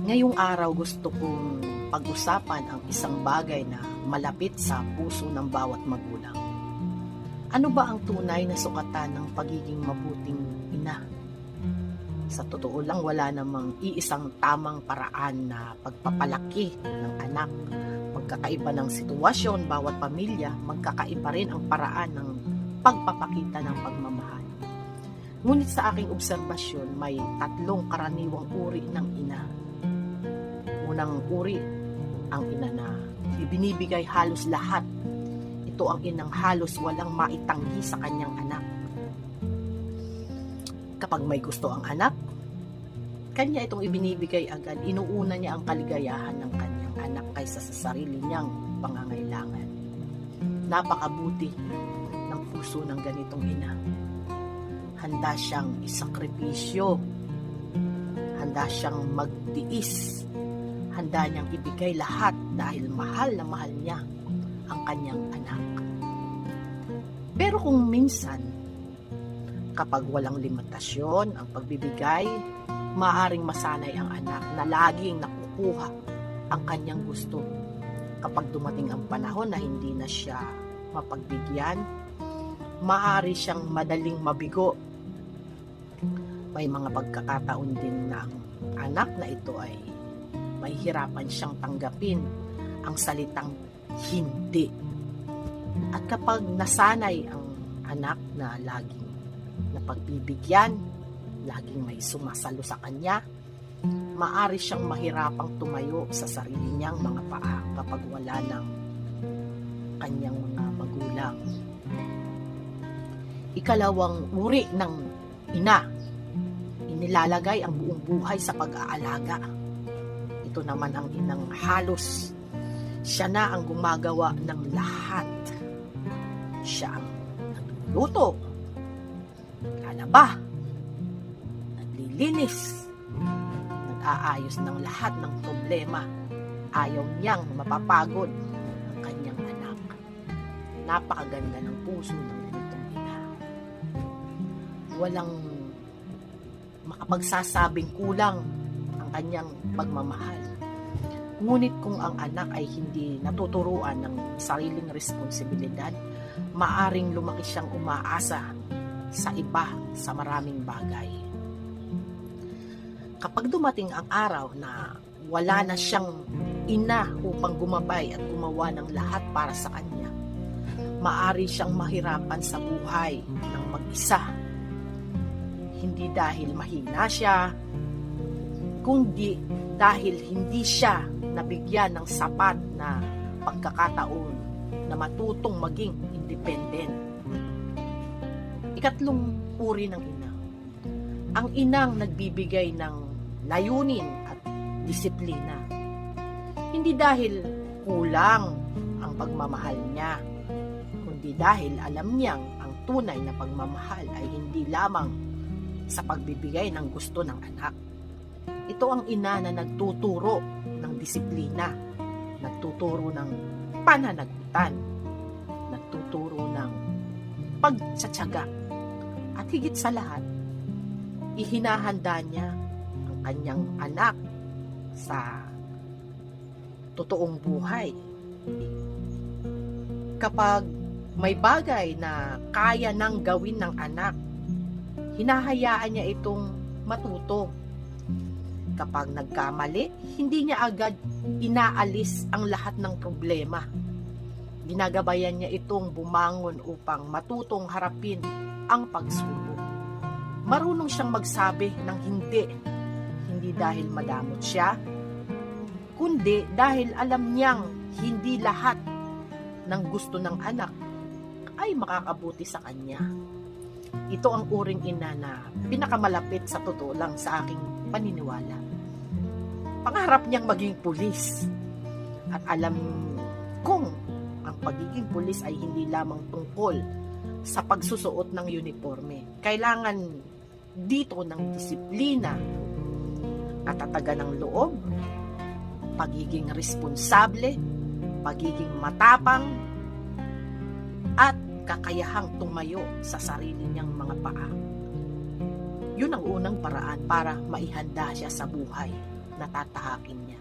Ngayong araw gusto kong pag-usapan ang isang bagay na malapit sa puso ng bawat magulang. Ano ba ang tunay na sukatan ng pagiging mabuting ina? Sa totoo lang, wala namang iisang tamang paraan na pagpapalaki ng anak. Magkakaiba ng sitwasyon, bawat pamilya, magkakaiba rin ang paraan ng pagpapakita ng pagmamahal. Ngunit sa aking obserbasyon, may tatlong karaniwang uri ng ina. Unang uri, ang ina na ibinibigay halos lahat. Ito ang inang halos walang maitanggi sa kanyang anak. Kapag may gusto ang anak, kanya itong ibinibigay agad. Inuuna niya ang kaligayahan ng kanyang anak kaysa sa sarili niyang pangangailangan. Napakabuti ng puso ng ganitong ina. Handa siyang isakripisyo. Handa siyang magtiis. Handa niyang ibigay lahat dahil mahal na mahal niya ang kanyang anak. Pero kung minsan, kapag walang limitasyon ang pagbibigay, maaaring masanay ang anak na laging nakukuha ang kanyang gusto. Kapag dumating ang panahon na hindi na siya mapagbigyan, maaari siyang madaling mabigo. May mga pagkakataon din na ang anak na ito ay mahihirapan siyang tanggapin ang salitang hindi. At kapag nasanay ang anak na laging napagbibigyan, laging may sumasalo sa kanya, maaari siyang mahirapang tumayo sa sarili niyang mga paa kapag wala ng kanyang mga magulang. Ikalawang uri ng ina, inilalagay ang buong buhay sa pag-aalaga. Ito naman ang inang halos siya na ang gumagawa ng lahat. Siya ang nagluluto, lalaba, naglilinis, nag-aayos ng lahat ng problema. Ayaw niyang mapapagod ang kanyang anak. Napakaganda ng puso ng ganitong ina. Walang makapagsasabing kulang ang kanyang pagmamahal. Ngunit kung ang anak ay hindi natuturuan ng sariling responsibilidad, maaring lumaki siyang umaasa sa iba sa maraming bagay. Kapag dumating ang araw na wala na siyang ina upang gumabay at gumawa ng lahat para sa kanya, maaari siyang mahirapan sa buhay ng mag-isa. Hindi dahil mahina siya, kundi dahil hindi siya nabigyan ng sapat na pagkakataon na matutong maging independent. Ikatlong uri ng ina, ang inang nagbibigay ng layunin at disiplina. Hindi dahil kulang ang pagmamahal niya, kundi dahil alam niyang ang tunay na pagmamahal ay hindi lamang sa pagbibigay ng gusto ng anak. Ito ang ina na nagtuturo ng disiplina, nagtuturo ng pananagutan, nagtuturo ng pagtsatsaga, at higit sa lahat, ihinahanda niya ang kanyang anak sa totoong buhay. Kapag may bagay na kaya nang gawin ng anak, hinahayaan niya itong matuto. Kapag nagkamali, hindi niya agad inaalis ang lahat ng problema. Ginagabayan niya itong bumangon upang matutong harapin ang pagsubok. Marunong siyang magsabi ng hindi. Hindi dahil madamot siya, kundi dahil alam niyang hindi lahat ng gusto ng anak ay makakabuti sa kanya. Ito ang uring ina na pinakamalapit sa totoo lang sa aking paniniwala. Pangarap niyang maging pulis. At alam kong ang pagiging pulis ay hindi lamang tungkol sa pagsusuot ng uniforme. Kailangan dito ng disiplina, katatagan ng loob, pagiging responsable, pagiging matapang, at kakayahang tumayo sa sarili niyang mga paa. Yun ang unang paraan para maihanda siya sa buhay. na tatahakin niya.